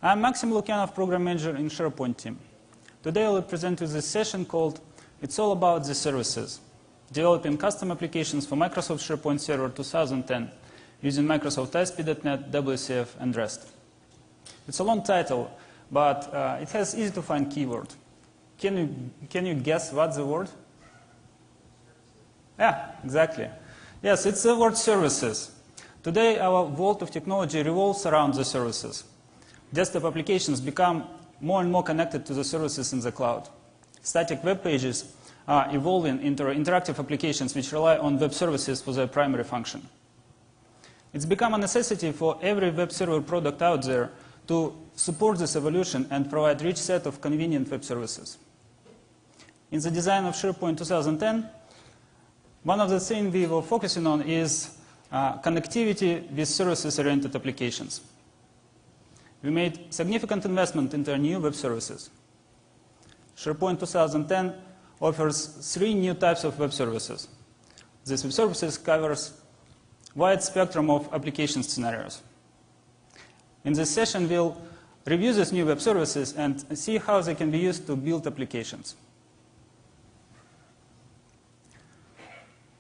I'm Maxim Lukyanov, Program Manager in SharePoint team. Today I'll present you this session called It's All About the Services, Developing Custom Applications for Microsoft SharePoint Server 2010 using Microsoft ASP.NET, WCF, and REST. It's a long title, but it has easy-to-find keyword. Can you guess what's the word? Yeah, exactly. Yes, it's the word services. Today, our world of technology revolves around the services. Desktop applications become more and more connected to the services in the cloud. Static web pages are evolving into interactive applications which rely on web services for their primary function. It's become a necessity for every web server product out there to support this evolution and provide a rich set of convenient web services. In the design of SharePoint 2010, one of the things we were focusing on is connectivity with services-oriented applications. We made significant investment into new web services. SharePoint 2010 offers 3 new types of web services. These web services covers a wide spectrum of application scenarios. In this session, we'll review these new web services and see how they can be used to build applications.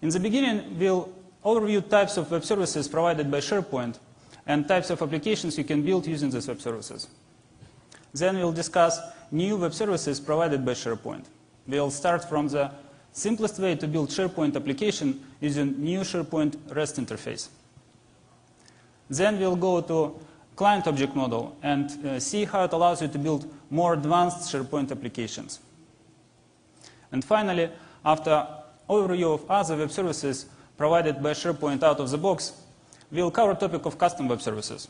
In the beginning, we'll overview types of web services provided by SharePoint and types of applications you can build using these web services. Then we'll discuss new web services provided by SharePoint. We'll start from the simplest way to build SharePoint application using new SharePoint REST interface. Then we'll go to client object model and see how it allows you to build more advanced SharePoint applications. And finally, after overview of other web services provided by SharePoint out of the box, we'll cover the topic of custom web services.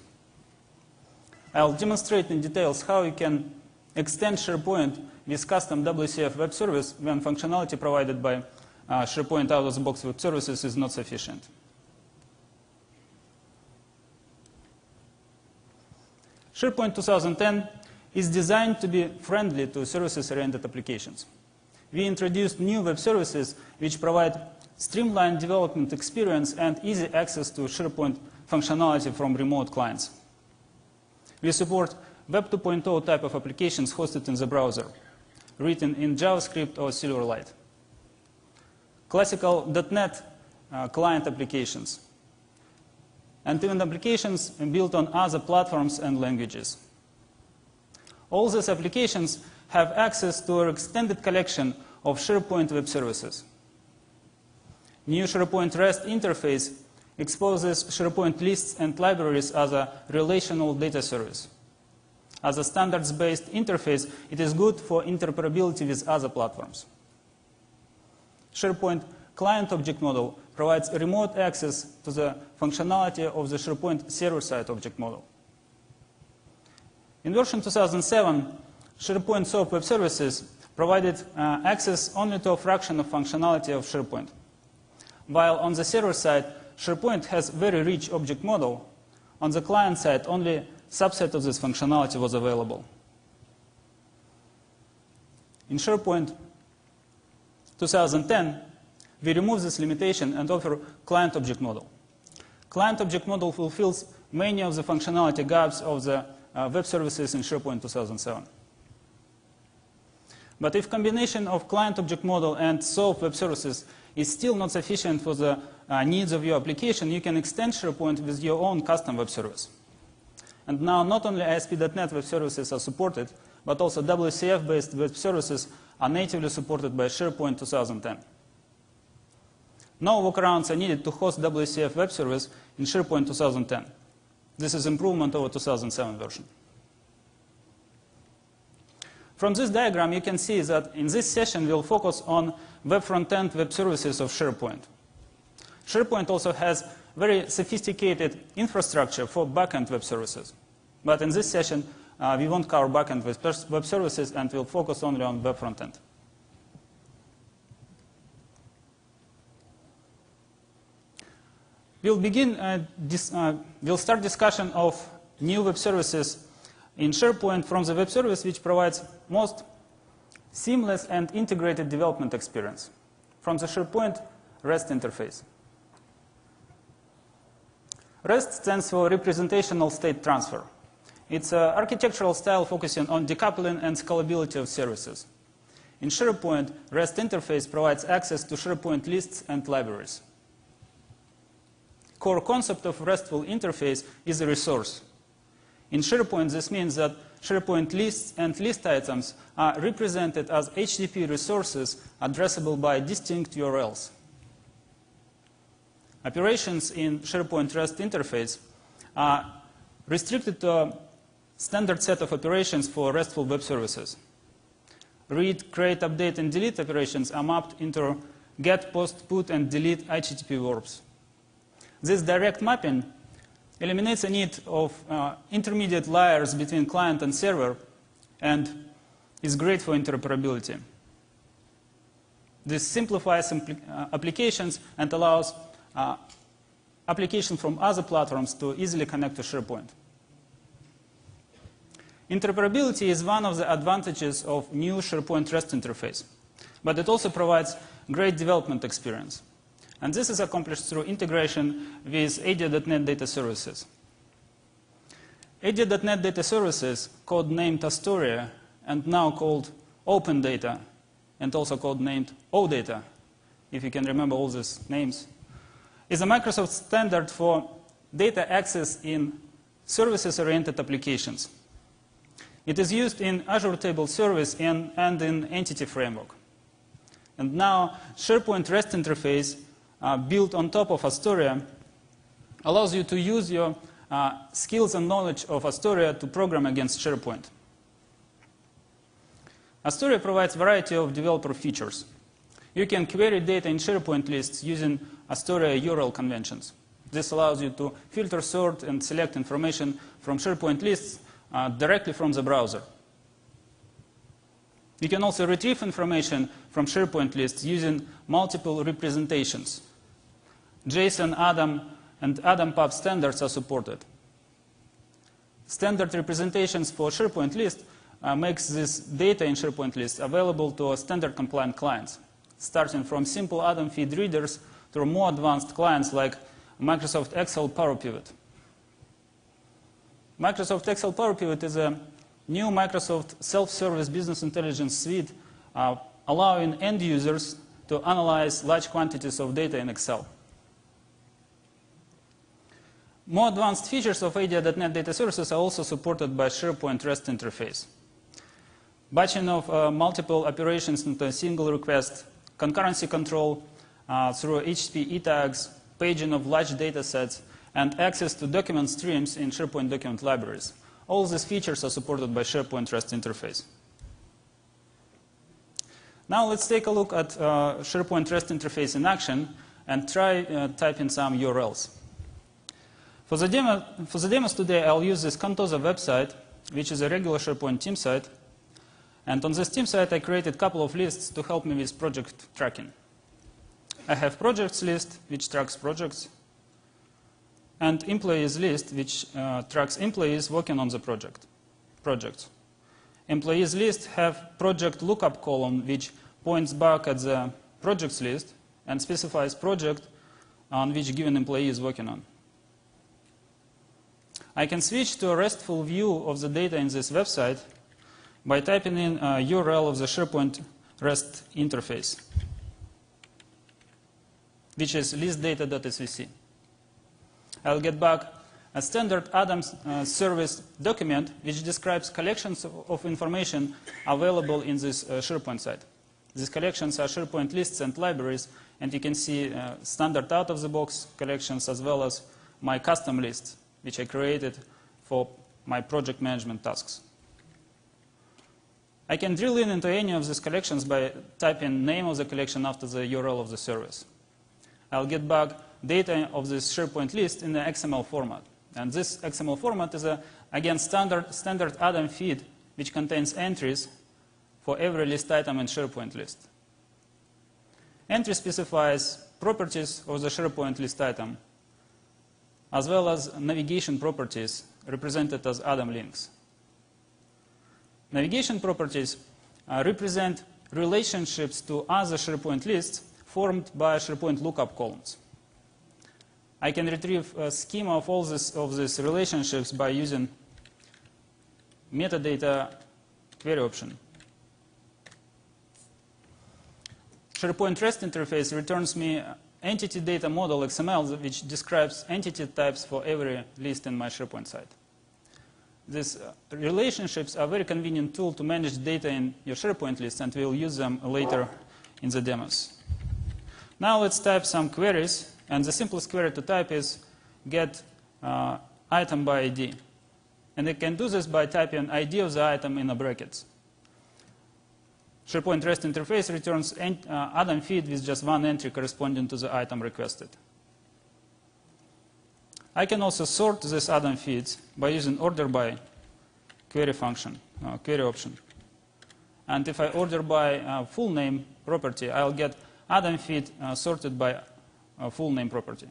I'll demonstrate in details how you can extend SharePoint with custom WCF web service when functionality provided by SharePoint out of the box web services is not sufficient. SharePoint 2010 is designed to be friendly to services-oriented applications. We introduced new web services which provide streamlined development experience and easy access to SharePoint functionality from remote clients. We support Web 2.0 type of applications hosted in the browser, written in JavaScript or Silverlight. Classical .NET client applications, and even applications built on other platforms and languages. All these applications have access to an extended collection of SharePoint web services. New SharePoint REST interface exposes SharePoint lists and libraries as a relational data service. As a standards-based interface, it is good for interoperability with other platforms. SharePoint client object model provides remote access to the functionality of the SharePoint server-side object model. In version 2007, SharePoint SOAP web services provided access only to a fraction of functionality of SharePoint. While on the server side, SharePoint has very rich object model, on the client side, only a subset of this functionality was available. In SharePoint 2010, we remove this limitation and offer client object model. Client object model fulfills many of the functionality gaps of the web services in SharePoint 2007. But if combination of client object model and SOAP web services is still not sufficient for the needs of your application, you can extend SharePoint with your own custom web service. And now not only ASP.NET web services are supported, but also WCF-based web services are natively supported by SharePoint 2010. No workarounds are needed to host WCF web service in SharePoint 2010. This is improvement over 2007 version. From this diagram, you can see that in this session, we'll focus on web front-end web services of SharePoint. SharePoint also has very sophisticated infrastructure for back-end web services. But in this session, we won't cover back-end web services, and we'll focus only on web front-end. We'll start discussion of new web services in SharePoint from the web service which provides most seamless and integrated development experience from the SharePoint REST interface. REST stands for Representational State Transfer. It's an architectural style focusing on decoupling and scalability of services. In SharePoint, REST interface provides access to SharePoint lists and libraries. Core concept of RESTful interface is a resource. In SharePoint, this means that SharePoint lists and list items are represented as HTTP resources addressable by distinct URLs. Operations in SharePoint REST interface are restricted to a standard set of operations for RESTful web services. Read, create, update, and delete operations are mapped into get, post, put, and delete HTTP verbs. This direct mapping eliminates the need of intermediate layers between client and server and is great for interoperability. This simplifies applications and allows applications from other platforms to easily connect to SharePoint. Interoperability is one of the advantages of new SharePoint REST interface, but it also provides great development experience. And this is accomplished through integration with AD.NET Data Services. AD.NET Data Services, codenamed Astoria and now called Open Data, and also codenamed OData, if you can remember all these names, is a Microsoft standard for data access in services-oriented applications. It is used in Azure Table Service and in Entity Framework. And now, SharePoint REST interface built on top of Astoria allows you to use your skills and knowledge of Astoria to program against SharePoint. Astoria provides a variety of developer features. You can query data in SharePoint lists using Astoria URL conventions. This allows you to filter, sort, and select information from SharePoint lists directly from the browser. You can also retrieve information from SharePoint lists using multiple representations. JSON, ADAM, and ADAM-PUB standards are supported. Standard representations for SharePoint list makes this data in SharePoint list available to standard compliant clients, starting from simple ADAM feed readers to more advanced clients like Microsoft Excel Power Pivot. Microsoft Excel Power Pivot is a new Microsoft self-service business intelligence suite allowing end users to analyze large quantities of data in Excel. More advanced features of AD.NET Data Services are also supported by SharePoint REST interface. Batching of multiple operations into a single request, concurrency control through HTTP tags, paging of large data sets, and access to document streams in SharePoint document libraries. All these features are supported by SharePoint REST interface. Now let's take a look at SharePoint REST interface in action and try typing some URLs. For the demos today, I'll use this Contosa website, which is a regular SharePoint team site. And on this team site, I created a couple of lists to help me with project tracking. I have projects list, which tracks projects, and employees list, which tracks employees working on the projects. Employees list have project lookup column, which points back at the projects list and specifies project on which given employee is working on. I can switch to a RESTful view of the data in this website by typing in a URL of the SharePoint REST interface, which is listdata.svc. I'll get back a standard Adams service document which describes collections of information available in this SharePoint site. These collections are SharePoint lists and libraries, and you can see standard out-of-the-box collections as well as my custom lists, which I created for my project management tasks. I can drill into any of these collections by typing name of the collection after the URL of the service. I'll get back data of this SharePoint list in the XML format. And this XML format is, again, standard Adam feed, which contains entries for every list item in SharePoint list. Entry specifies properties of the SharePoint list item, as well as navigation properties represented as Adam links. Navigation properties represent relationships to other SharePoint lists formed by SharePoint lookup columns. I can retrieve a schema of all these relationships by using metadata query option. SharePoint REST interface returns me entity data model XML, which describes entity types for every list in my SharePoint site. These relationships are a very convenient tool to manage data in your SharePoint list, and we'll use them later in the demos. Now let's type some queries, and the simplest query to type is get item by ID. And you can do this by typing ID of the item in the brackets. SharePoint REST interface returns Adam feed with just one entry corresponding to the item requested. I can also sort this Adam feeds by using order by query function, query option. And if I order by full name property, I'll get Adam feed sorted by full name property.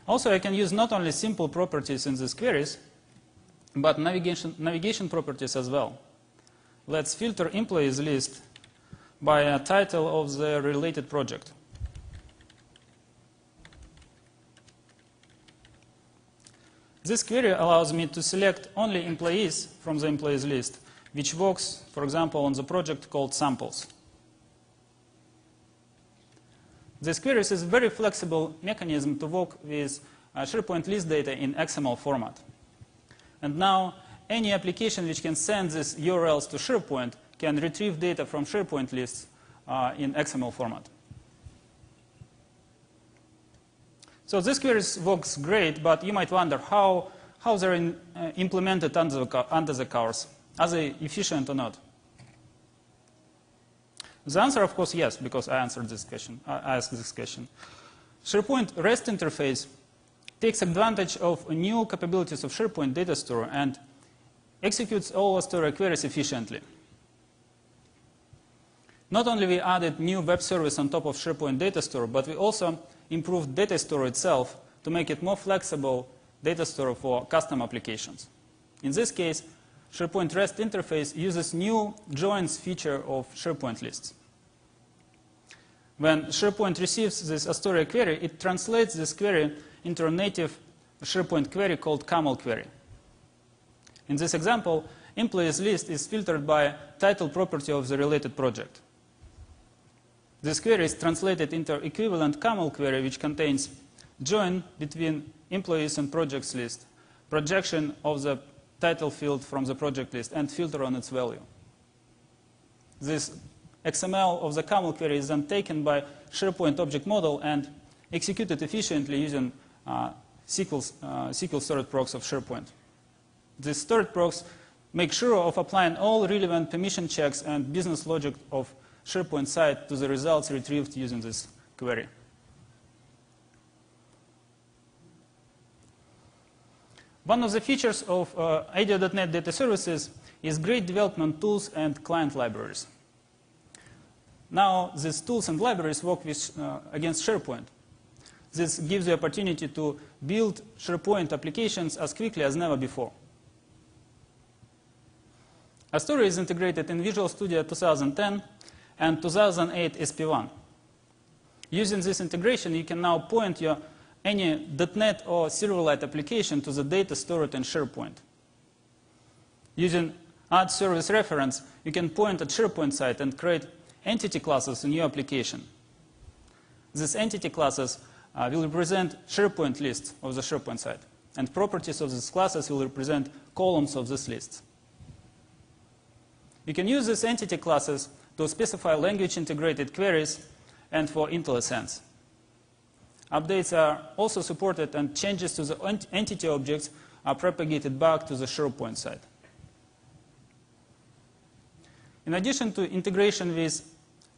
Also, I can use not only simple properties in these queries, but navigation properties as well. Let's filter employees list by a title of the related project. This query allows me to select only employees from the employees list, which works, for example, on the project called samples. This query is a very flexible mechanism to work with SharePoint list data in XML format. And now, any application which can send these URLs to SharePoint can retrieve data from SharePoint lists in XML format. So this query works great, but you might wonder how they're implemented under the covers. Are they efficient or not? The answer, of course, yes, because I answered this question. I asked this question. SharePoint REST interface takes advantage of new capabilities of SharePoint data store and executes all story queries efficiently. Not only we added new web service on top of SharePoint data store, but we also improved data store itself to make it more flexible data store for custom applications. In this case, SharePoint REST interface uses new joins feature of SharePoint lists. When SharePoint receives this Astoria query, it translates this query into a native SharePoint query called camel query. In this example, employees list is filtered by title property of the related project. This query is translated into equivalent camel query, which contains join between employees and projects list, projection of the title field from the project list, and filter on its value. This XML of the camel query is then taken by SharePoint object model and executed efficiently using SQL storage procs of SharePoint. These storage procs make sure of applying all relevant permission checks and business logic of SharePoint site to the results retrieved using this query. One of the features of ADO.NET Data Services is great development tools and client libraries. Now, these tools and libraries work with, against SharePoint. This gives the opportunity to build SharePoint applications as quickly as never before. Astoria is integrated in Visual Studio 2010 and 2008 SP1. Using this integration, you can now point your any .NET or Silverlight application to the data stored in SharePoint. Using add service reference, you can point at SharePoint site and create entity classes in your application. These entity classes will represent SharePoint lists of the SharePoint site, and properties of these classes will represent columns of this list. You can use these entity classes to specify language-integrated queries and for IntelliSense. Updates are also supported, and changes to the entity objects are propagated back to the SharePoint site. In addition to integration with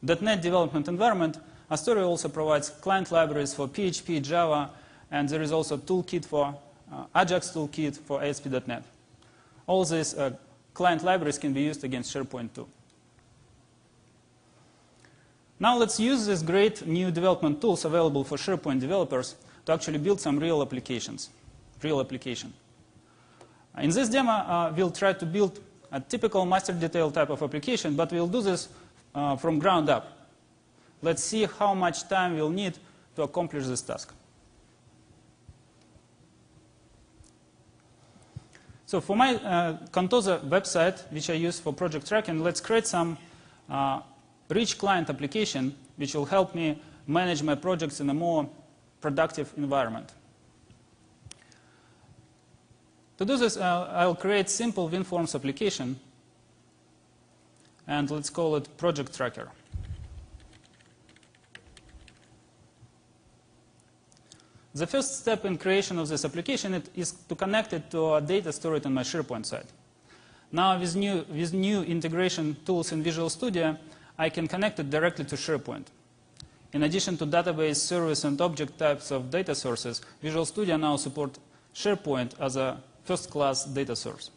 .NET development environment, Astoria also provides client libraries for PHP, Java, and there is also a toolkit for Ajax toolkit for ASP.NET. All these client libraries can be used against SharePoint too. Now let's use these great new development tools available for SharePoint developers to actually build some real applications, In this demo, we'll try to build a typical master detail type of application, but we'll do this from ground up. Let's see how much time we'll need to accomplish this task. So for my Contosa website, which I use for project tracking, let's create some rich client application which will help me manage my projects in a more productive environment. To do this, I'll create simple WinForms application, and let's call it Project Tracker. The first step in creation of this application is to connect it to a data stored on my SharePoint site. Now, with new integration tools in Visual Studio, I can connect it directly to SharePoint. In addition to database, service, and object types of data sources, Visual Studio now supports SharePoint as a first-class data source.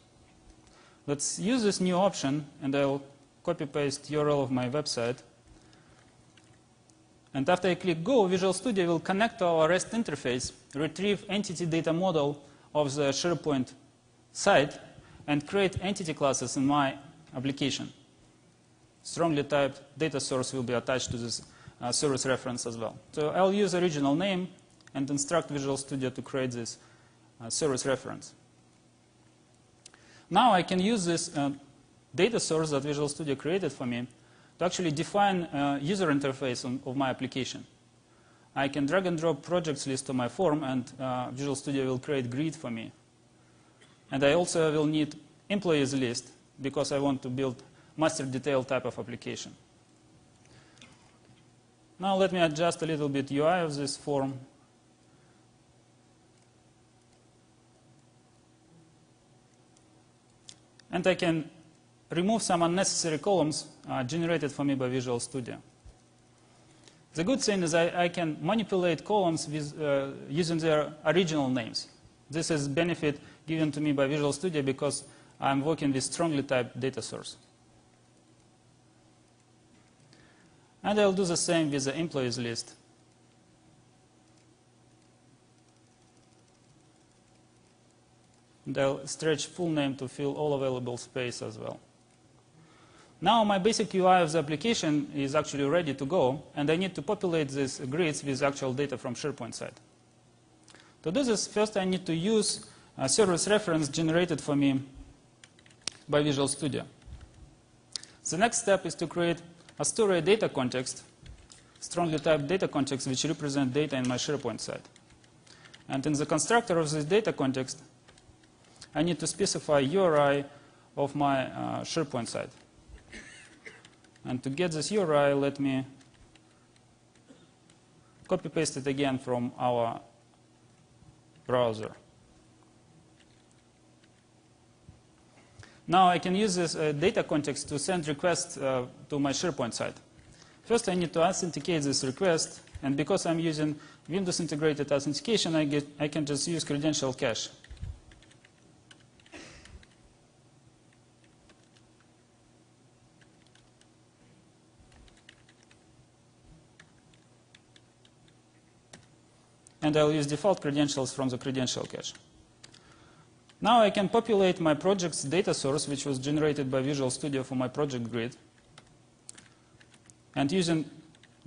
Let's use this new option, and I'll copy-paste URL of my website. And after I click Go, Visual Studio will connect to our REST interface, retrieve entity data model of the SharePoint site, and create entity classes in my application. Strongly typed data source will be attached to this service reference as well. So I'll use original name and instruct Visual Studio to create this service reference. Now I can use this data source that Visual Studio created for me to actually define a user interface of my application. I can drag and drop projects list to my form, and Visual Studio will create grid for me. And I also will need employees list because I want to build master detail type of application. Now let me adjust a little bit UI of this form. And I can remove some unnecessary columns generated for me by Visual Studio. The good thing is I can manipulate columns with, using their original names. This is benefit given to me by Visual Studio because I'm working with strongly typed data source. And I'll do the same with the employees list. And I'll stretch full name to fill all available space as well. Now my basic UI of the application is actually ready to go, and I need to populate these grids with actual data from SharePoint site. To do this, first I need to use a service reference generated for me by Visual Studio. The next step is to create a story data context, strongly typed data context, which represent data in my SharePoint site. And in the constructor of this data context, I need to specify URI of my SharePoint site. And to get this URI, let me copy-paste it again from our browser. Now I can use this data context to send requests to my SharePoint site. First, I need to authenticate this request, and because I'm using Windows integrated authentication, I can just use credential cache. And I'll use default credentials from the credential cache. Now I can populate my project's data source, which was generated by Visual Studio for my project grid. And using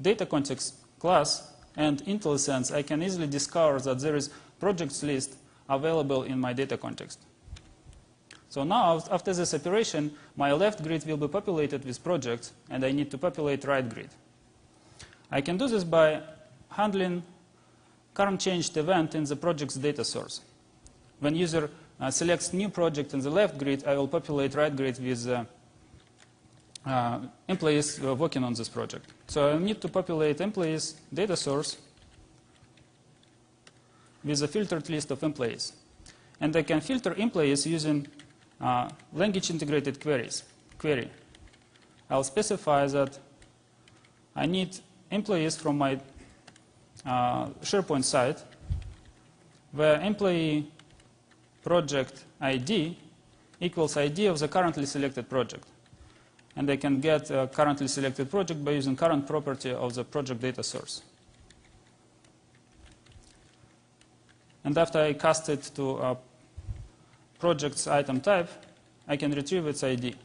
data context class and IntelliSense, I can easily discover that there is projects list available in my data context. So now, after this operation, my left grid will be populated with projects, and I need to populate right grid. I can do this by handling current changed event in the project's data source. When user selects new project in the left grid, I will populate right grid with employees working on this project. So I need to populate employees data source with a filtered list of employees. And I can filter employees using language integrated query. I'll specify that I need employees from my SharePoint site where employee project ID equals ID of the currently selected project. And I can get a currently selected project by using current property of the project data source. And after I cast it to a project's item type, I can retrieve its ID.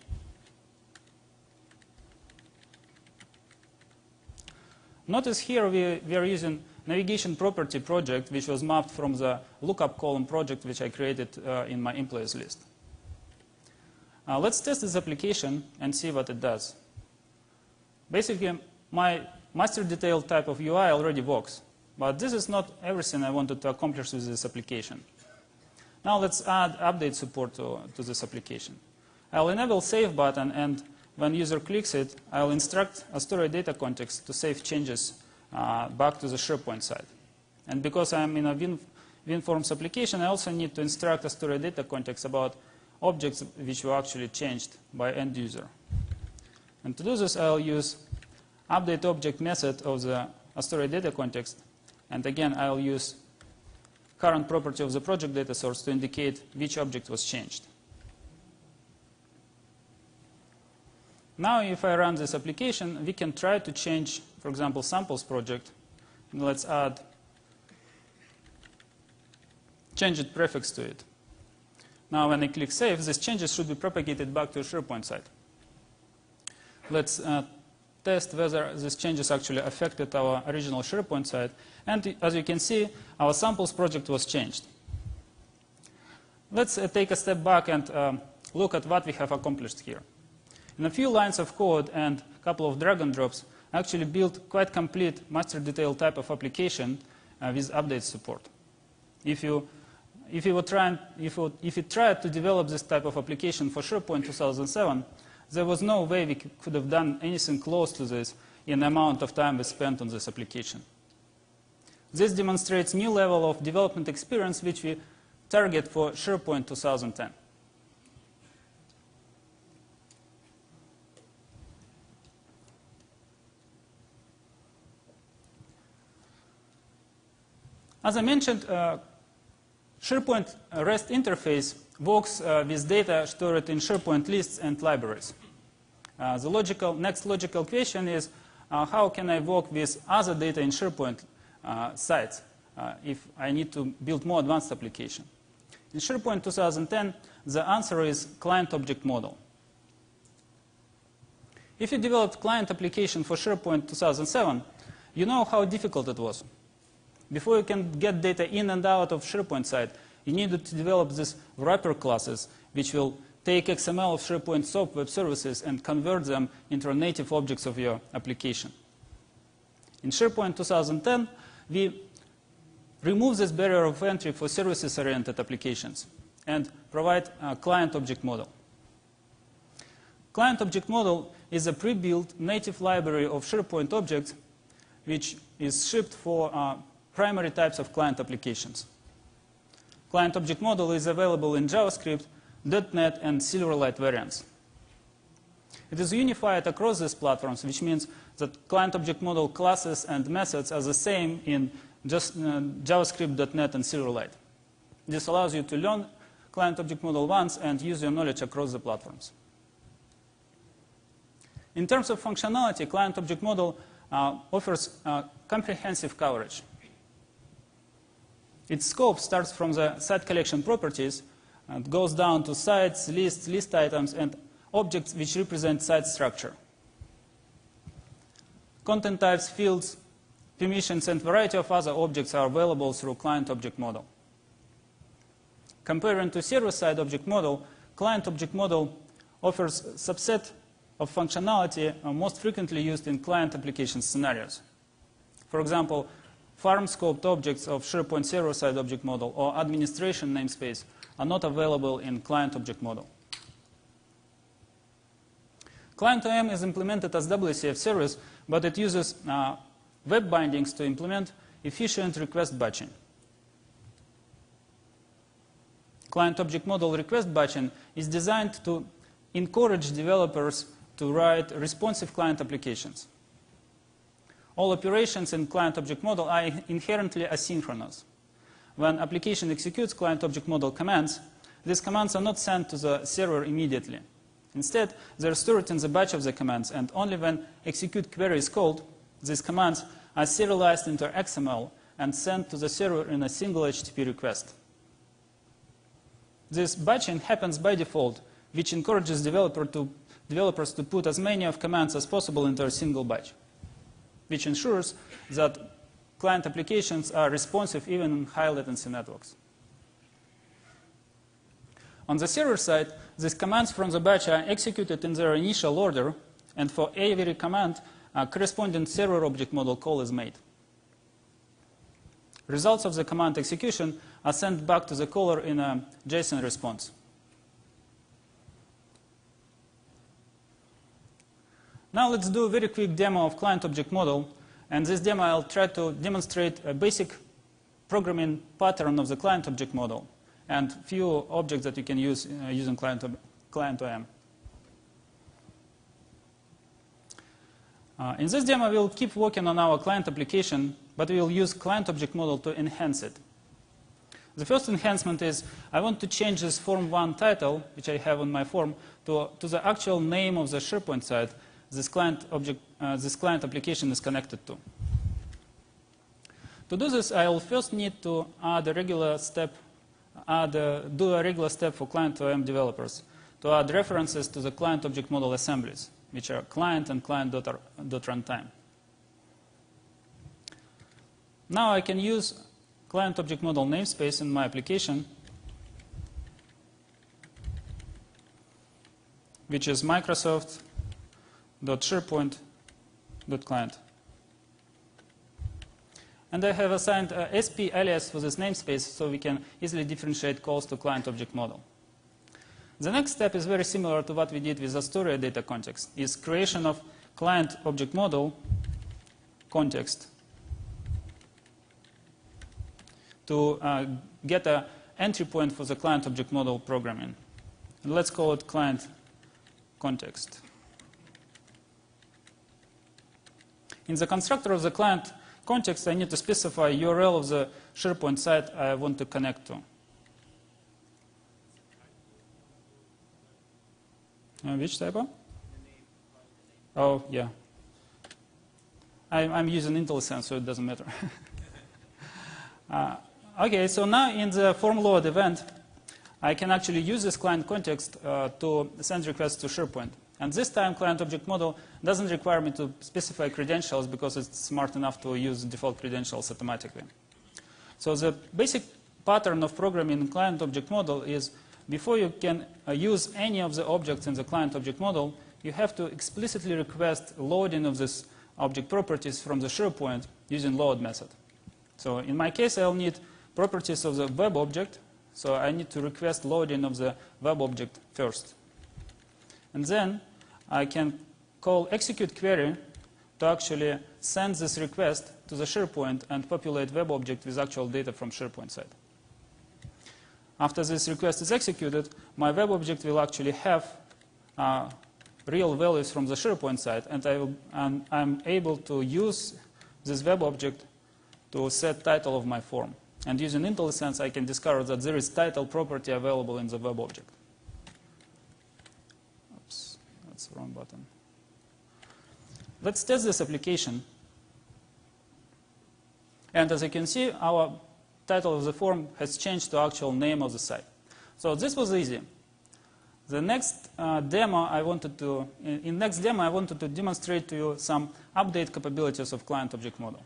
Notice here we are using navigation property project, which was mapped from the lookup column project, which I created in my employees list. Let's test this application and see what it does. Basically, my master detail type of UI already works, but this is not everything I wanted to accomplish with this application. Now let's add update support to this application. I'll enable save button, and when user clicks it, I'll instruct a story data context to save changes back to the SharePoint side. And because I'm in a WinForms application, I also need to instruct a story data context about objects which were actually changed by end user. And to do this, I'll use update object method of the story data context. And again, I'll use current property of the project data source to indicate which object was changed. Now, if I run this application, we can try to change, for example, samples project. And let's add changed prefix to it. Now, when I click Save, these changes should be propagated back to the SharePoint site. Let's test whether these changes actually affected our original SharePoint site. And as you can see, our samples project was changed. Let's take a step back and look at what we have accomplished here. In a few lines of code and a couple of drag and drops, I actually built quite complete master detail type of application with update support. If you tried to develop this type of application for SharePoint 2007, there was no way we could have done anything close to this in the amount of time we spent on this application. This demonstrates new level of development experience which we target for SharePoint 2010. As I mentioned, SharePoint REST interface works with data stored in SharePoint lists and libraries. The next logical question is, how can I work with other data in SharePoint sites if I need to build more advanced application? In SharePoint 2010, the answer is client object model. If you developed client application for SharePoint 2007, you know how difficult it was. Before you can get data in and out of SharePoint site, you needed to develop these wrapper classes, which will take XML of SharePoint SOAP web services and convert them into native objects of your application. In SharePoint 2010, we remove this barrier of entry for services-oriented applications and provide a client object model. Client object model is a pre-built native library of SharePoint objects which is shipped for primary types of client applications. Client object model is available in JavaScript, .NET, and Silverlight variants. It is unified across these platforms, which means that client object model classes and methods are the same in just JavaScript, .NET, and Silverlight. This allows you to learn client object model once and use your knowledge across the platforms. In terms of functionality, client object model offers comprehensive coverage. Its scope starts from the site collection properties and goes down to sites, lists, list items, and objects which represent site structure. Content types, fields, permissions, and variety of other objects are available through client object model. Comparing to server-side object model, client object model offers a subset of functionality most frequently used in client application scenarios. For example, farm-scoped objects of SharePoint server-side object model or administration namespace are not available in client object model. Client OM is implemented as WCF service, but it uses web bindings to implement efficient request batching. Client object model request batching is designed to encourage developers to write responsive client applications. All operations in client object model are inherently asynchronous. When application executes client object model commands, these commands are not sent to the server immediately. Instead, they are stored in the batch of the commands, and only when execute query is called, these commands are serialized into XML and sent to the server in a single HTTP request. This batching happens by default, which encourages developers to put as many of commands as possible into a single batch, which ensures that client applications are responsive even in high latency networks. On the server side, these commands from the batch are executed in their initial order, and for every command, a corresponding server object model call is made. Results of the command execution are sent back to the caller in a JSON response. Now let's do a very quick demo of client object model. And this demo, I'll try to demonstrate a basic programming pattern of the client object model and few objects that you can use using client OM. In this demo, we'll keep working on our client application, but we will use client object model to enhance it. The first enhancement is I want to change this form 1 title, which I have on my form, to the actual name of the SharePoint site this client application is connected to. To do this, I will first need to add a regular step, do a regular step for client OM developers to add references to the client object model assemblies, which are client and client.runtime. Now I can use client object model namespace in my application, which is Microsoft.SharePoint.client. And I have assigned a SP alias for this namespace so we can easily differentiate calls to client object model. The next step is very similar to what we did with Astoria data context, is creation of client object model context to get an entry point for the client object model programming. And let's call it client context. In the constructor of the client context, I need to specify URL of the SharePoint site I want to connect to. Which typo? Oh, yeah. I'm using IntelliSense, so it doesn't matter. Okay, so now in the form load event, I can actually use this client context to send requests to SharePoint. And this time, client object model doesn't require me to specify credentials because it's smart enough to use default credentials automatically. So the basic pattern of programming in client object model is before you can use any of the objects in the client object model, you have to explicitly request loading of this object properties from the SharePoint using load method. So in my case, I'll need properties of the web object. So I need to request loading of the web object first. And then I can call execute query to actually send this request to the SharePoint and populate web object with actual data from SharePoint site. After this request is executed, my web object will actually have real values from the SharePoint site, and I'm able to use this web object to set title of my form. And using IntelliSense, I can discover that there is title property available in the web object. Oops, that's the wrong button. Let's test this application. And as you can see, our title of the form has changed to actual name of the site. So this was easy. The next demo I wanted to, I wanted to demonstrate to you some update capabilities of client object model.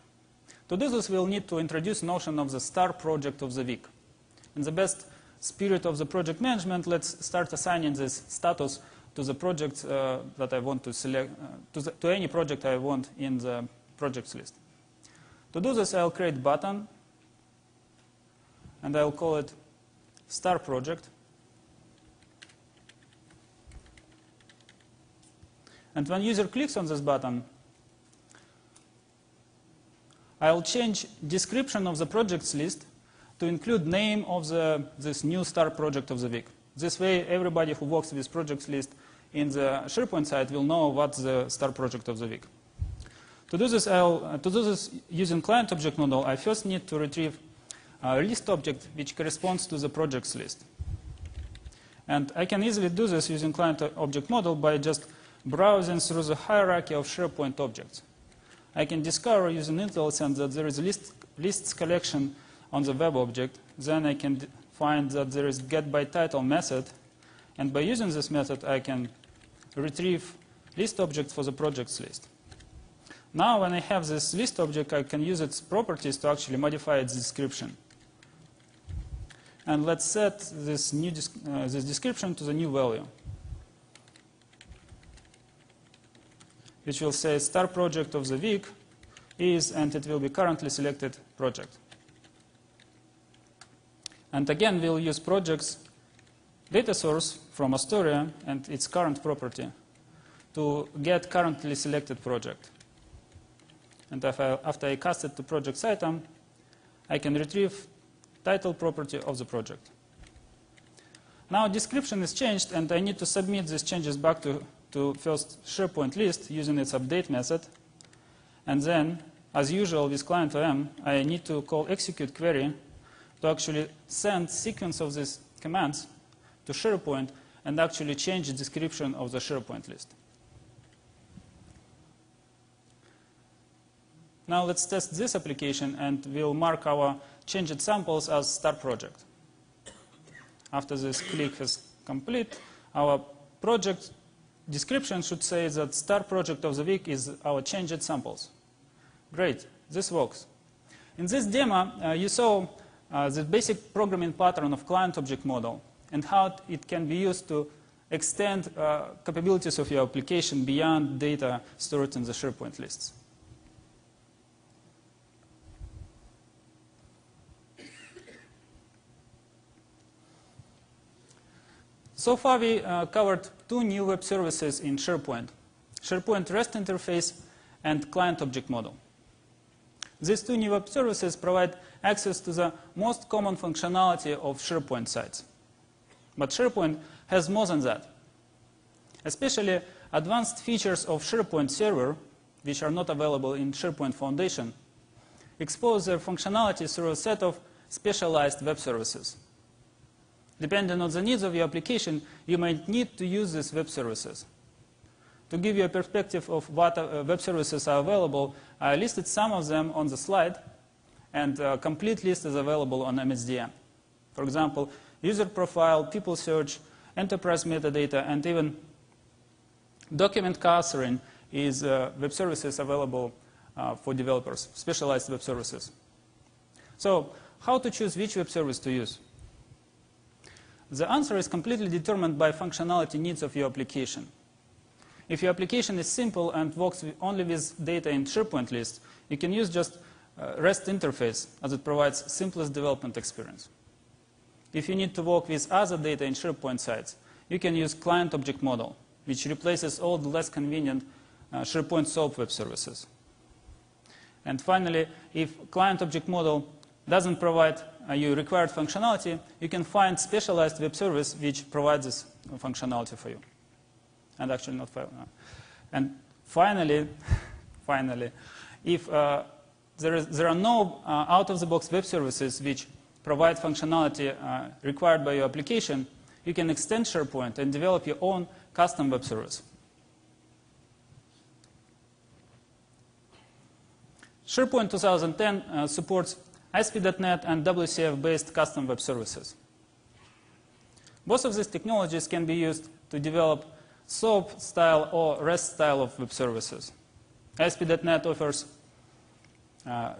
To do this, we'll need to introduce notion of the star project of the week. In the best spirit of the project management, let's start assigning this status to the projects that I want to select, to any project I want in the projects list. To do this, I'll create a button, and I'll call it star project. And when user clicks on this button, I'll change description of the projects list to include name of this new star project of the week. This way, everybody who works with projects list in the SharePoint site will know what's the star project of the week. To do this, using client object model, I first need to retrieve a list object which corresponds to the projects list. And I can easily do this using client object model by just browsing through the hierarchy of SharePoint objects. I can discover using IntelliSense that there is a lists collection on the web object. Then I can find that there is getByTitle method. And by using this method, I can retrieve list object for the projects list. Now when I have this list object, I can use its properties to actually modify its description. And let's set this this description to the new value, which will say star project of the week is, and it will be currently selected project. And again, we'll use projects data source from Astoria and its current property to get currently selected project. And after I cast it to projects item, I can retrieve title property of the project. Now description is changed, and I need to submit these changes back to first SharePoint list using its update method. And then, as usual with client OM, I need to call execute query to actually send sequence of these commands to SharePoint and actually change the description of the SharePoint list. Now let's test this application, and we'll mark our changed samples as star project. After this click is complete, our project description should say that star project of the week is our changed samples. Great, this works. In this demo, you saw the basic programming pattern of client object model and how it can be used to extend capabilities of your application beyond data stored in the SharePoint lists. So far, we covered two new web services in SharePoint: SharePoint REST interface and client object model. These two new web services provide access to the most common functionality of SharePoint sites. But SharePoint has more than that. Especially advanced features of SharePoint Server, which are not available in SharePoint Foundation, expose their functionality through a set of specialized web services. Depending on the needs of your application, you might need to use these web services. To give you a perspective of what web services are available, I listed some of them on the slide, and a complete list is available on MSDN. For example, user profile, people search, enterprise metadata, and even document clustering is web services available for developers, specialized web services. So how to choose which web service to use? The answer is completely determined by functionality needs of your application. If your application is simple and works only with data in SharePoint list, you can use just REST interface, as it provides simplest development experience. If you need to work with other data in SharePoint sites, you can use client object model, which replaces all the less convenient SharePoint SOAP web services. And finally, if client object model doesn't provide you required functionality, you can find specialized web service which provides this functionality for you. And actually not for And finally, if there are no out-of-the-box web services which provide functionality required by your application, you can extend SharePoint and develop your own custom web service. SharePoint 2010 supports ASP.NET and WCF-based custom web services. Both of these technologies can be used to develop SOAP style or REST style of web services. ASP.NET offers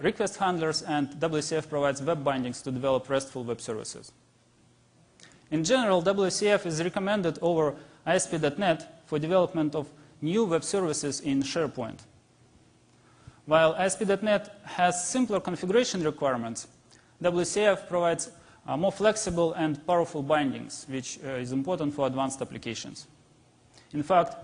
request handlers, and WCF provides web bindings to develop RESTful web services. In general, WCF is recommended over ASP.NET for development of new web services in SharePoint. While ASP.NET has simpler configuration requirements, WCF provides more flexible and powerful bindings, which is important for advanced applications. In fact,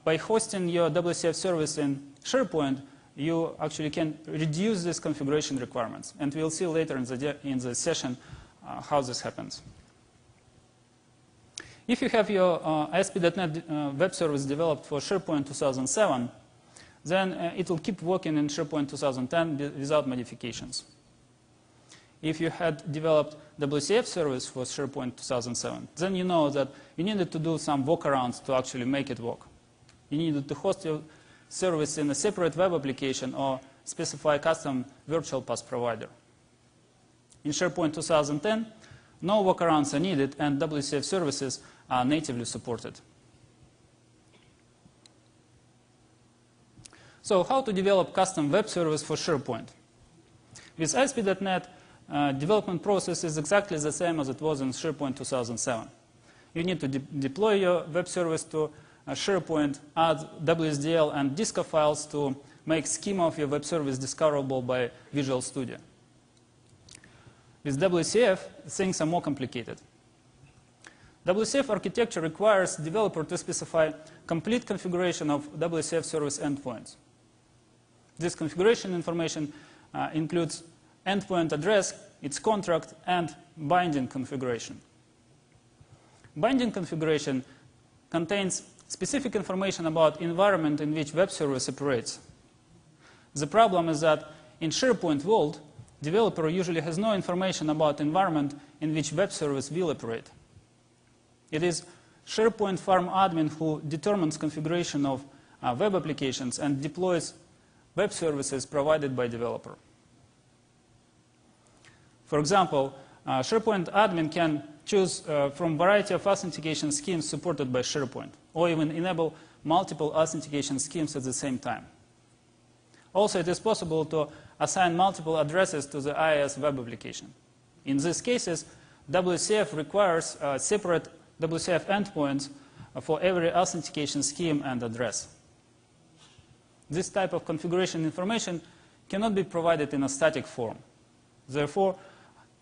by hosting your WCF service in SharePoint, you actually can reduce these configuration requirements. And we'll see later in the session how this happens. If you have your ASP.NET web service developed for SharePoint 2007, then it will keep working in SharePoint 2010 without modifications. If you had developed WCF service for SharePoint 2007, then you know that you needed to do some workarounds to actually make it work. You needed to host your service in a separate web application or specify a custom virtual path provider. In SharePoint 2010, no workarounds are needed, and WCF services are natively supported. So how to develop custom web service for SharePoint? With ASP.NET, development process is exactly the same as it was in SharePoint 2007. You need to deploy your web service to SharePoint, add WSDL and Disco files to make schema of your web service discoverable by Visual Studio. With WCF, things are more complicated. WCF architecture requires developer to specify complete configuration of WCF service endpoints. This configuration information includes endpoint address, its contract, and binding configuration. Binding configuration contains specific information about environment in which web service operates. The problem is that in SharePoint world, developer usually has no information about environment in which web service will operate. It is SharePoint farm admin who determines configuration of web applications and deploys web services provided by developer. For example, SharePoint admin can choose from variety of authentication schemes supported by SharePoint, or even enable multiple authentication schemes at the same time. Also, it is possible to assign multiple addresses to the IIS web application. In these cases, WCF requires separate WCF endpoints for every authentication scheme and address. This type of configuration information cannot be provided in a static form. Therefore,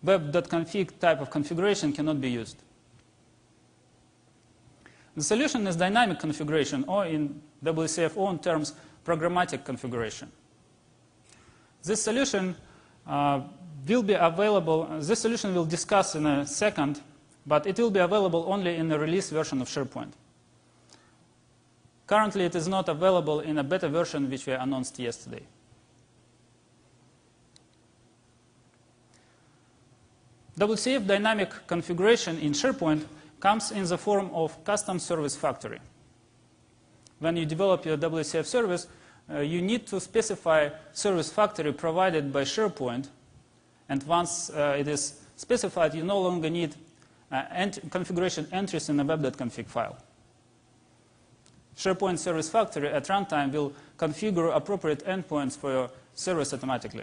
web.config type of configuration cannot be used. The solution is dynamic configuration, or in WCF own terms, programmatic configuration. This solution will be available, this solution we'll discuss in a second, but it will be available only in the release version of SharePoint. Currently, it is not available in a beta version which we announced yesterday. WCF dynamic configuration in SharePoint comes in the form of custom service factory. When you develop your WCF service, you need to specify service factory provided by SharePoint, and once it is specified, you no longer need configuration entries in a web.config file. SharePoint Service Factory at runtime will configure appropriate endpoints for your service automatically.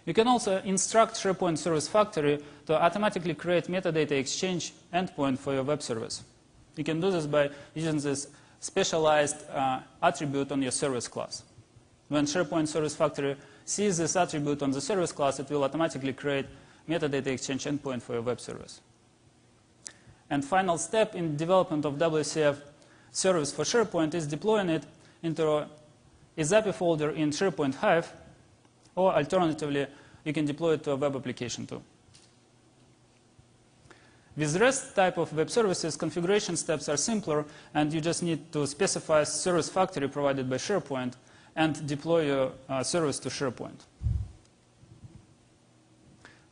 You can also instruct SharePoint Service Factory to automatically create metadata exchange endpoint for your web service. You can do this by using this specialized attribute on your service class. When SharePoint Service Factory sees this attribute on the service class, it will automatically create metadata exchange endpoint for your web service. And final step in development of WCF service for SharePoint is deploying it into a ZAPI folder in SharePoint Hive, or alternatively, you can deploy it to a web application too. With REST type of web services, configuration steps are simpler, and you just need to specify service factory provided by SharePoint and deploy your service to SharePoint.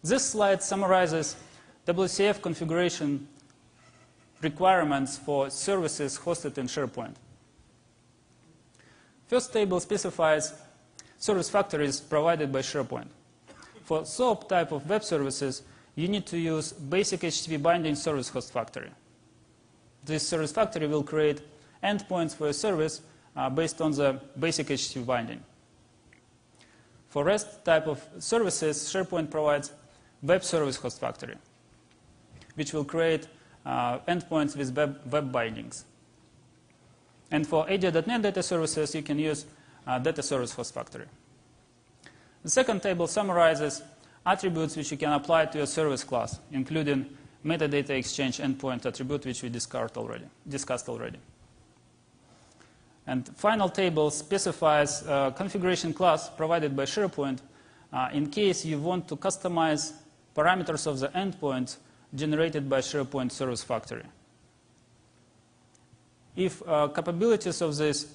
This slide summarizes WCF configuration requirements for services hosted in SharePoint. First table specifies service factories provided by SharePoint. For SOAP type of web services, you need to use basic HTTP binding service host factory. This service factory will create endpoints for a service based on the basic HTTP binding. For REST type of services, SharePoint provides web service host factory, which will create endpoints with web bindings. And for AD.NET data services, you can use data service host factory. The second table summarizes attributes which you can apply to your service class, including metadata exchange endpoint attribute, which we discussed already. And final table specifies configuration class provided by SharePoint in case you want to customize parameters of the endpoint generated by SharePoint Service Factory. If capabilities of this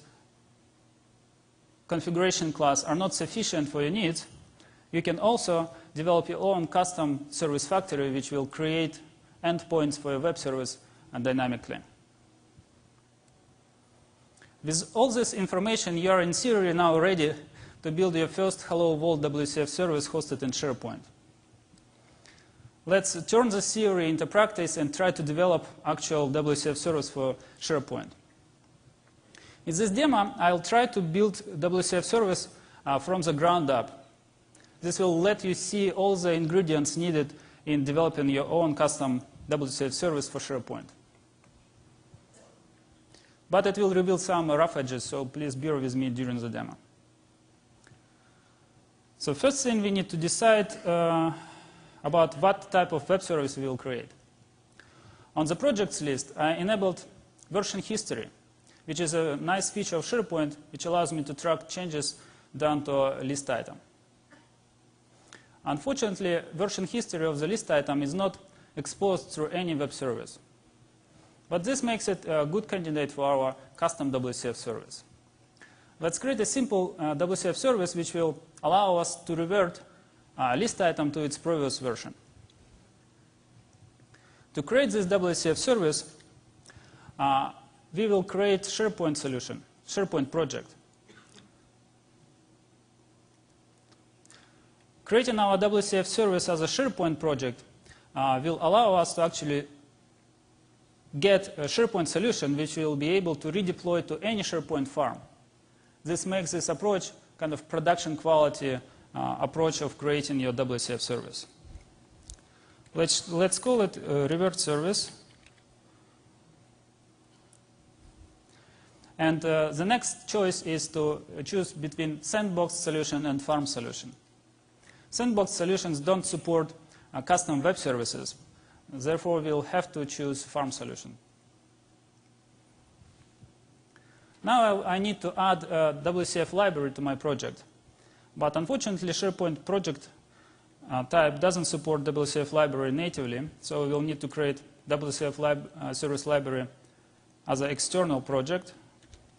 configuration class are not sufficient for your needs, you can also develop your own custom service factory which will create endpoints for your web service dynamically. With all this information, you are in theory now ready to build your first Hello World WCF service hosted in SharePoint. Let's turn this theory into practice and try to develop actual WCF service for SharePoint. In this demo, I'll try to build WCF service from the ground up. This will let you see all the ingredients needed in developing your own custom WCF service for SharePoint. But it will reveal some rough edges, so please bear with me during the demo. So first thing, we need to decide about what type of web service we will create. On the projects list, I enabled version history, which is a nice feature of SharePoint, which allows me to track changes done to a list item. Unfortunately, version history of the list item is not exposed through any web service. But this makes it a good candidate for our custom WCF service. Let's create a simple WCF service which will allow us to revert a list item to its previous version. To create this WCF service, we will create SharePoint solution, SharePoint project. Creating our WCF service as a SharePoint project will allow us to actually get a SharePoint solution which will be able to redeploy to any SharePoint farm. This makes this approach kind of production quality approach of creating your WCF service. Let's call it revert service. And the next choice is to choose between sandbox solution and farm solution. Sandbox solutions don't support custom web services. Therefore, we'll have to choose farm solution. Now I need to add a WCF library to my project. But unfortunately, SharePoint project type doesn't support WCF library natively. So we'll need to create WCF service library as an external project.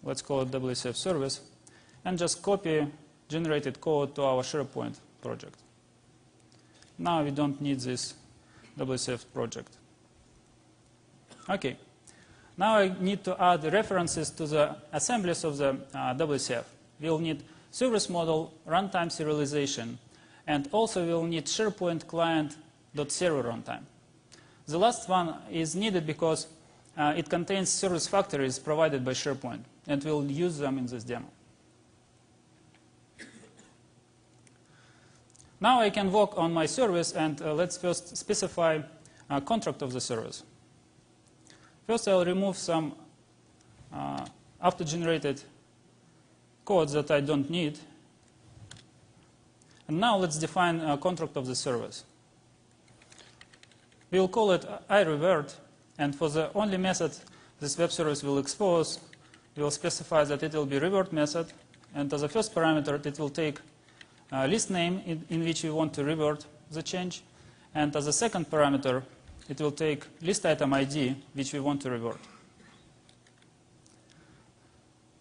Let's call it WCF service. And just copy generated code to our SharePoint project. Now we don't need this WCF project. OK. Now I need to add references to the assemblies of the WCF. We'll need service model, runtime serialization, and also we'll need SharePoint client.server runtime. The last one is needed because it contains service factories provided by SharePoint, and we'll use them in this demo. Now I can work on my service, and let's first specify a contract of the service. First, I'll remove some after-generated codes that I don't need. And now let's define a contract of the service. We'll call it iRevert, and for the only method this web service will expose, we'll specify that it will be revert method, and as a first parameter, it will take list name in which we want to revert the change, and as a second parameter, it will take list item ID, which we want to revert.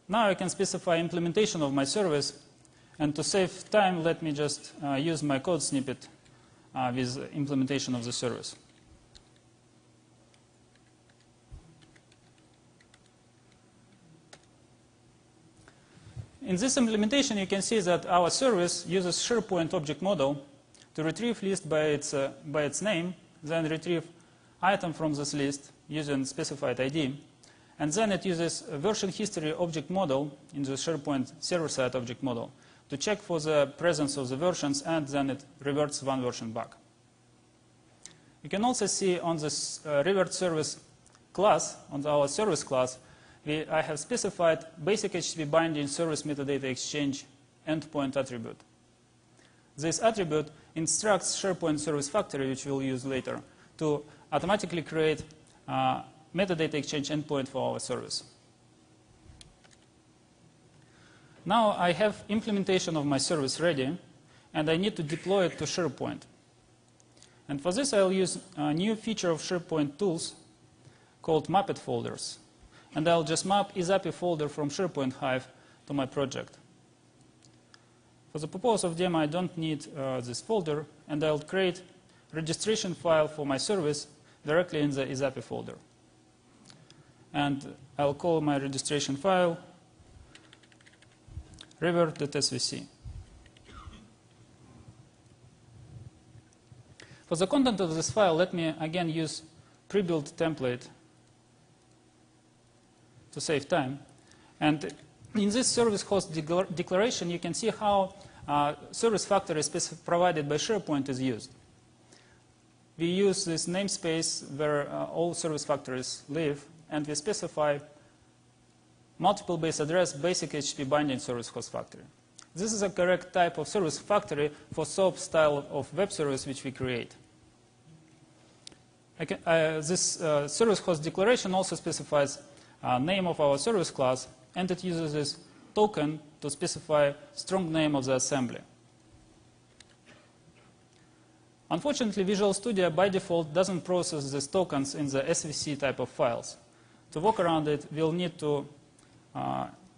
Now I can specify implementation of my service, and to save time, let me just use my code snippet with implementation of the service. In this implementation, you can see that our service uses SharePoint object model to retrieve list by its name, then retrieve item from this list using specified ID, and then it uses a version history object model in the SharePoint server-side object model to check for the presence of the versions, and then it reverts one version back. You can also see on this revert service class, on our service class, I have specified basic HTTP binding service metadata exchange endpoint attribute. This attribute instructs SharePoint service factory, which we'll use later, to automatically create metadata exchange endpoint for our service. Now I have implementation of my service ready, and I need to deploy it to SharePoint. And for this, I'll use a new feature of SharePoint tools called mapped folders. And I'll just map isAPI folder from SharePoint Hive to my project. For the purpose of demo, I don't need this folder, and I'll create registration file for my service directly in the isAPI folder. And I'll call my registration file revert.svc. For the content of this file, let me again use pre-built template to save time. And in this service host declaration, you can see how service factory provided by SharePoint is used. We use this namespace where all service factories live, and we specify multiple base address basic HTTP binding service host factory. This is a correct type of service factory for SOAP style of web service which we create. This service host declaration also specifies name of our service class, and it uses this token to specify strong name of the assembly. Unfortunately, Visual Studio by default doesn't process these tokens in the SVC type of files. To work around it, we'll need to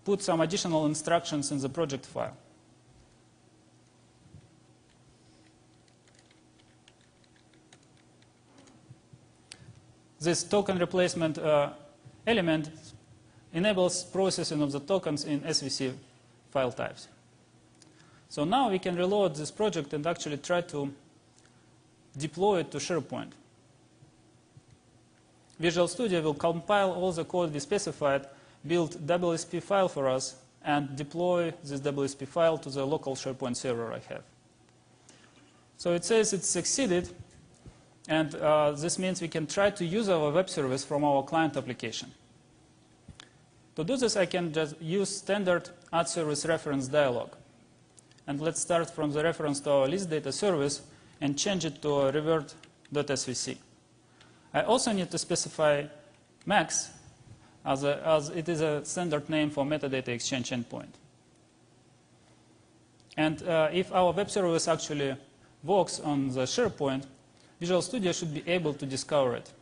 put some additional instructions in the project file. This token replacement element enables processing of the tokens in SVC file types. So now we can reload this project and actually try to deploy it to SharePoint. Visual Studio will compile all the code we specified, build WSP file for us, and deploy this WSP file to the local SharePoint server I have. So it says it succeeded, and this means we can try to use our web service from our client application. To do this, I can just use standard add service reference dialog. And let's start from the reference to our list data service and change it to revert.svc. I also need to specify max as it is a standard name for metadata exchange endpoint. And if our web service actually works on the SharePoint, Visual Studio should be able to discover it.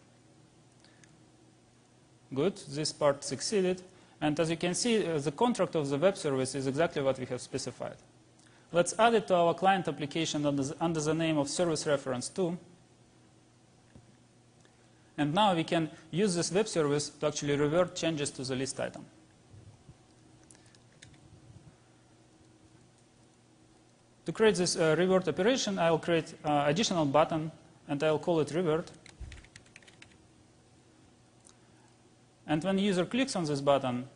Good, this part succeeded. And as you can see, the contract of the web service is exactly what we have specified. Let's add it to our client application under the name of service reference 2. And now we can use this web service to actually revert changes to the list item. To create this revert operation, I will create additional button, and I will call it revert. And when the user clicks on this button,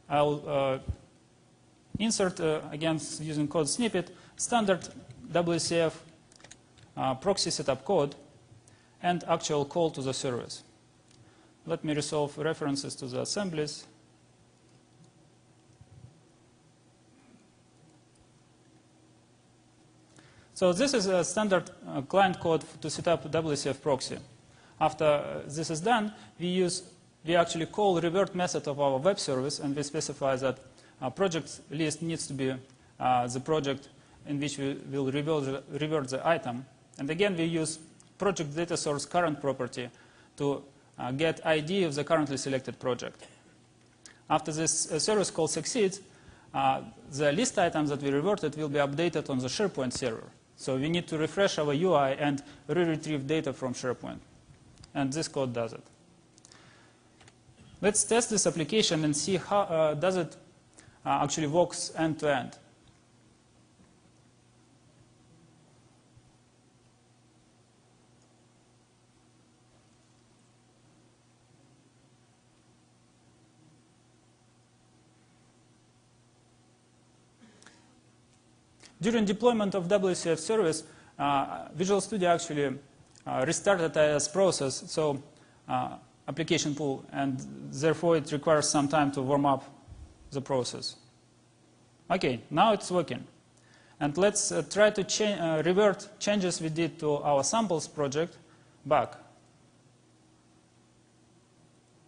I'll insert, again, using code snippet, standard WCF proxy setup code and actual call to the service. Let me resolve references to the assemblies. So this is a standard client code to set up WCF proxy. After this is done, we actually call revert method of our web service, and we specify that project list needs to be the project in which we will revert the item. And again, we use project data source current property to get ID of the currently selected project. After this service call succeeds, the list items that we reverted will be updated on the SharePoint server. So we need to refresh our UI and re-retrieve data from SharePoint. And this code does it. Let's test this application and see how does it actually works end to end. During deployment of WCF service, Visual Studio actually restarted IIS process, so application pool, and therefore it requires some time to warm up the process. Okay, now it's working. And let's try to revert changes we did to our samples project back.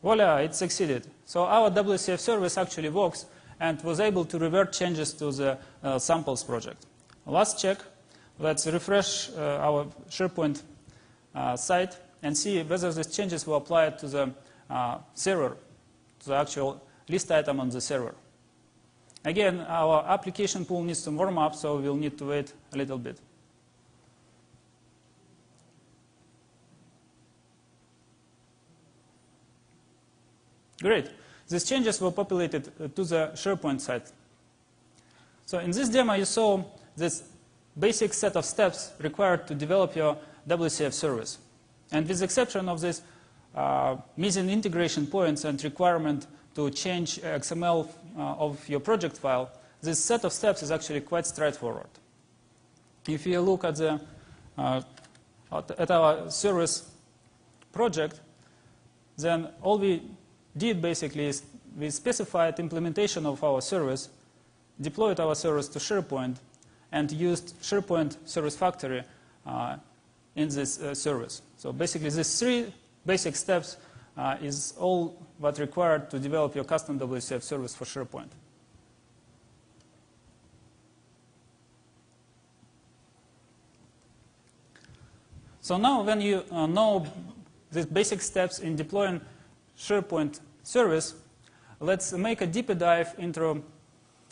Voila, it succeeded. So our WCF service actually works and was able to revert changes to the samples project. Last check, let's refresh our SharePoint site and see whether these changes were applied to the server, to the actual list item on the server. Again, our application pool needs to warm up, so we'll need to wait a little bit. Great. These changes were populated to the SharePoint site. So in this demo, you saw this basic set of steps required to develop your WCF service. And with the exception of this missing integration points and requirement to change XML of your project file, this set of steps is actually quite straightforward. If you look at our service project, then all we did basically is we specified implementation of our service, deployed our service to SharePoint, and used SharePoint Service Factory in this service. So basically, these three basic steps is all what's required to develop your custom WCF service for SharePoint. So now when you know these basic steps in deploying SharePoint service, let's make a deeper dive into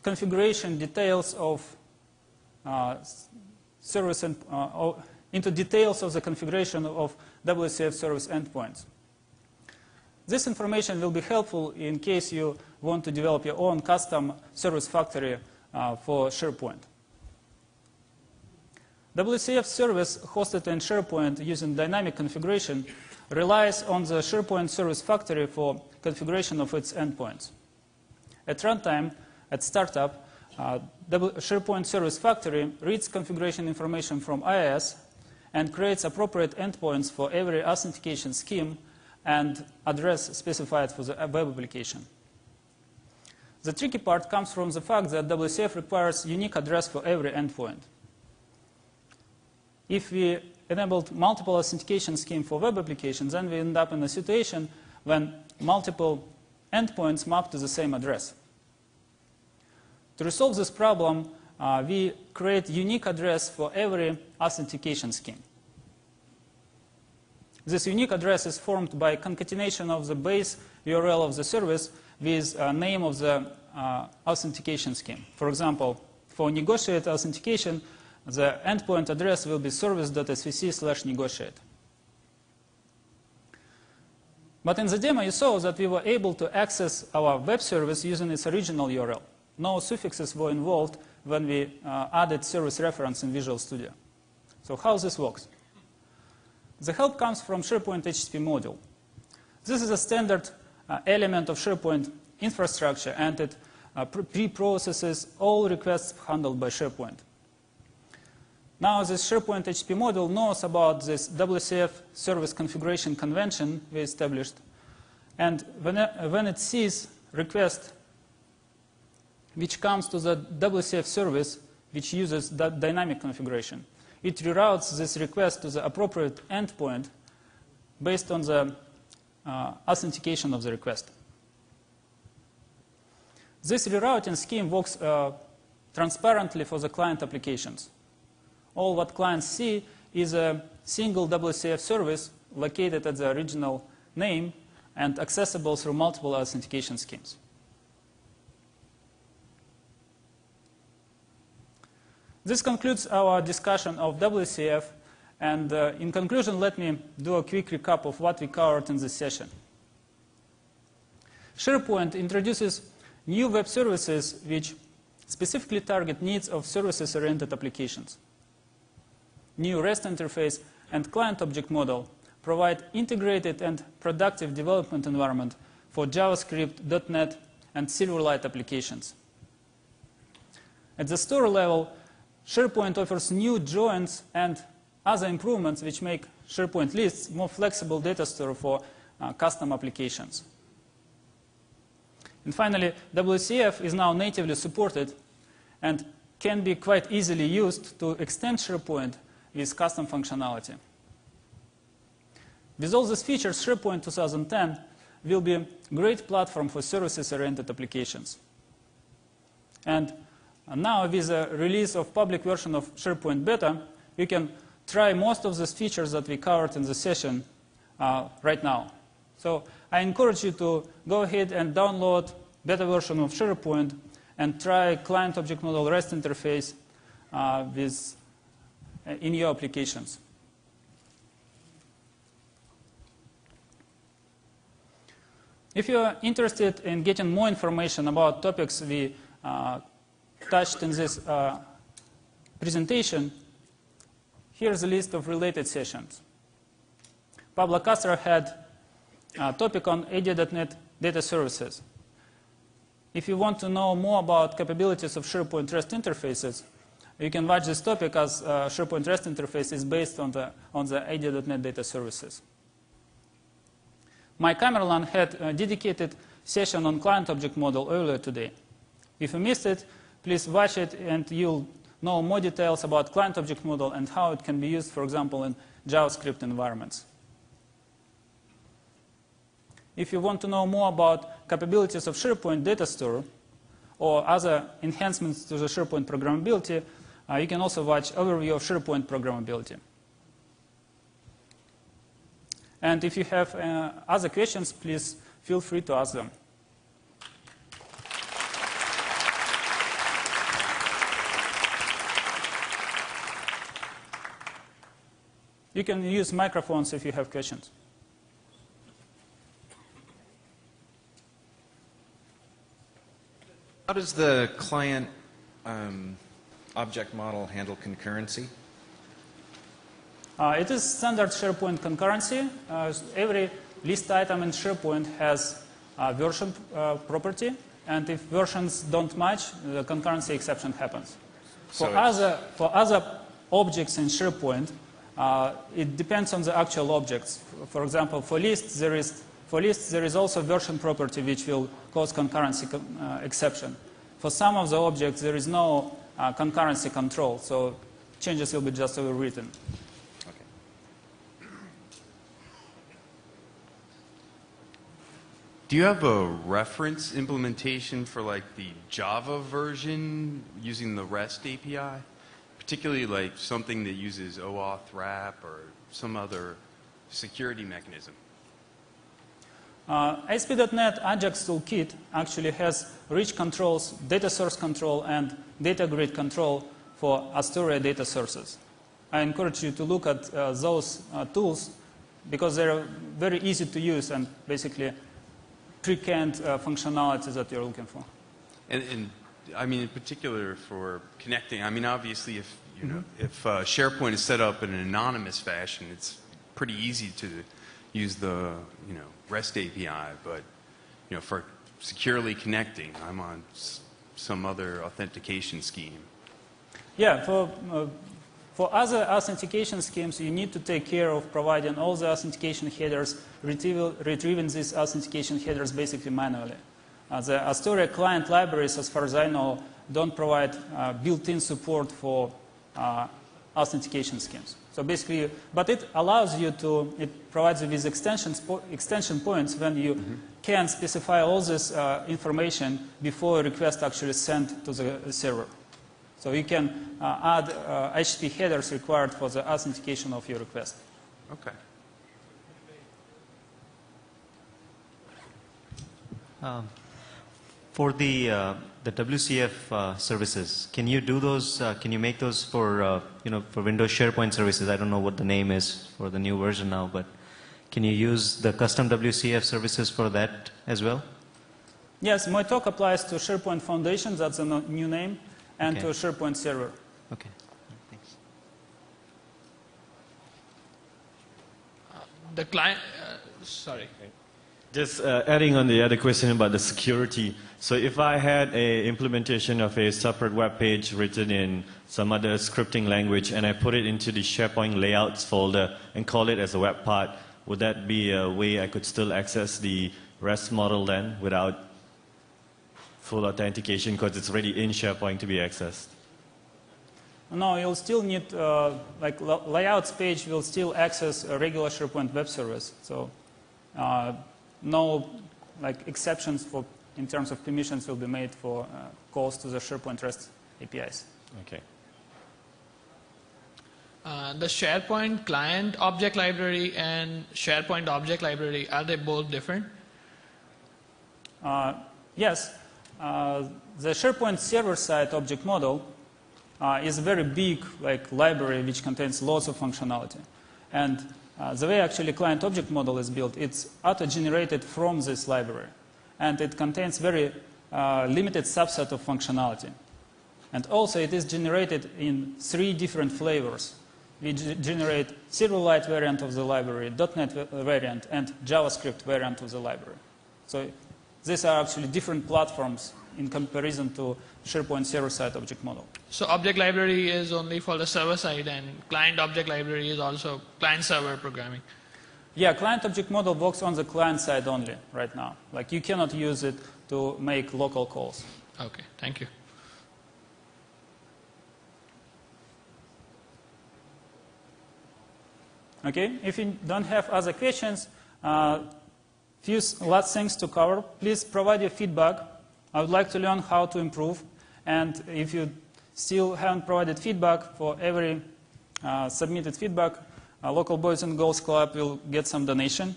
configuration details of service and into details of the configuration of WCF service endpoints. This information will be helpful in case you want to develop your own custom service factory for SharePoint. WCF service hosted in SharePoint using dynamic configuration relies on the SharePoint Service Factory for configuration of its endpoints. At runtime, at startup, SharePoint Service Factory reads configuration information from IIS and creates appropriate endpoints for every authentication scheme and address specified for the web application. The tricky part comes from the fact that WCF requires unique address for every endpoint. If we enabled multiple authentication scheme for web applications, then we end up in a situation when multiple endpoints map to the same address. To resolve this problem, we create unique address for every authentication scheme. This unique address is formed by concatenation of the base URL of the service with a name of the authentication scheme. For example, for negotiate authentication, the endpoint address will be service.svc/negotiate. But in the demo, you saw that we were able to access our web service using its original URL. No suffixes were involved when we added service reference in Visual Studio. So how this works? The help comes from SharePoint HTTP module. This is a standard element of SharePoint infrastructure, and it pre-processes all requests handled by SharePoint. Now this SharePoint HTTP module knows about this WCF service configuration convention we established, and when it sees request which comes to the WCF service which uses that dynamic configuration, it reroutes this request to the appropriate endpoint based on the authentication of the request. This rerouting scheme works transparently for the client applications. All what clients see is a single WCF service located at the original name and accessible through multiple authentication schemes. This concludes our discussion of WCF, and in conclusion, let me do a quick recap of what we covered in this session. SharePoint introduces new web services which specifically target needs of services-oriented applications. New REST interface and client object model provide integrated and productive development environment for JavaScript, .NET, and Silverlight applications. At the store level, SharePoint offers new joins and other improvements which make SharePoint lists more flexible data store for custom applications. And finally, WCF is now natively supported and can be quite easily used to extend SharePoint with custom functionality. With all these features, SharePoint 2010 will be a great platform for services-oriented applications. And now, with the release of public version of SharePoint Beta, you can try most of these features that we covered in the session right now. So I encourage you to go ahead and download beta version of SharePoint and try client object model REST interface in your applications. If you are interested in getting more information about topics we touched in this presentation, here's a list of related sessions. Pablo Castro had a topic on AD.NET data services. If you want to know more about capabilities of SharePoint REST interfaces, you can watch this topic, as SharePoint REST interface is based on the AD.NET data services. Mike Camerlan had a dedicated session on client object model earlier today. If you missed it, please watch it and you'll know more details about client object model and how it can be used, for example, in JavaScript environments. If you want to know more about capabilities of SharePoint Data Store or other enhancements to the SharePoint programmability, you can also watch overview of SharePoint programmability. And if you have other questions, please feel free to ask them. You can use microphones if you have questions. How does the client object model handle concurrency? It is standard SharePoint concurrency. Every list item in SharePoint has a version property, and if versions don't match, the concurrency exception happens. For other objects in SharePoint, it depends on the actual objects. For example, for lists, there is also version property which will cause concurrency exception. For some of the objects, there is no concurrency control, so changes will be just overwritten. Do you have a reference implementation for like the Java version using the REST API? Particularly like something that uses OAuth wrap or some other security mechanism? ASP.NET Ajax Toolkit actually has rich controls, data source control and data grid control for Astoria data sources. I encourage you to look at those tools because they're very easy to use and basically pre-canned functionality that you're looking for. And I mean, in particular for connecting, I mean, obviously if, you know, if SharePoint is set up in an anonymous fashion, it's pretty easy to use the, you know, REST API, but, you know, for securely connecting, I'm on some other authentication scheme. Yeah, for other authentication schemes, you need to take care of providing all the authentication headers, retrieving these authentication headers basically manually. The Astoria client libraries, as far as I know, don't provide built-in support for authentication schemes. So basically, but it allows you to, it provides you with extension points when you can specify all this information before a request actually sent to the server. So you can add HTTP headers required for the authentication of your request. Okay. For the WCF services, can you do those? Can you make those for you know, for Windows SharePoint services? I don't know what the name is for the new version now, but can you use the custom WCF services for that as well? Yes, my talk applies to SharePoint Foundation. That's a new name. And to a SharePoint server. Okay, thanks. The client, sorry. Just adding on the other question about the security. So if I had a implementation of a separate web page written in some other scripting language and I put it into the SharePoint layouts folder and call it as a web part, would that be a way I could still access the REST model then without full authentication because it's already in SharePoint to be accessed? No, you'll still need, like layouts page will still access a regular SharePoint web service. So no like exceptions for, in terms of permissions will be made for calls to the SharePoint REST APIs. Okay. The SharePoint client object library and SharePoint object library, are they both different? Yes. The SharePoint server-side object model is a very big like library which contains lots of functionality. And the way actually client object model is built, it's auto-generated from this library. And it contains very limited subset of functionality. And also it is generated in 3 different flavors. We generate Silverlight variant of the library, .NET variant, and JavaScript variant of the library. So these are actually different platforms in comparison to SharePoint server-side object model. So object library is only for the server side, and client object library is also client-server programming. Yeah, client object model works on the client side only right now. Like you cannot use it to make local calls. Okay, thank you. Okay, if you don't have other questions, few last things to cover. Please provide your feedback. I would like to learn how to improve. And if you still haven't provided feedback, for every submitted feedback, Local Boys and Girls Club will get some donation.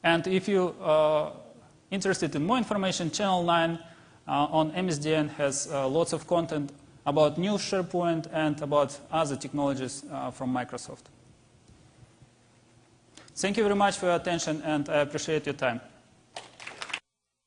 And if you are interested in more information, Channel 9 on MSDN has lots of content about new SharePoint and about other technologies from Microsoft. Thank you very much for your attention, and I appreciate your time.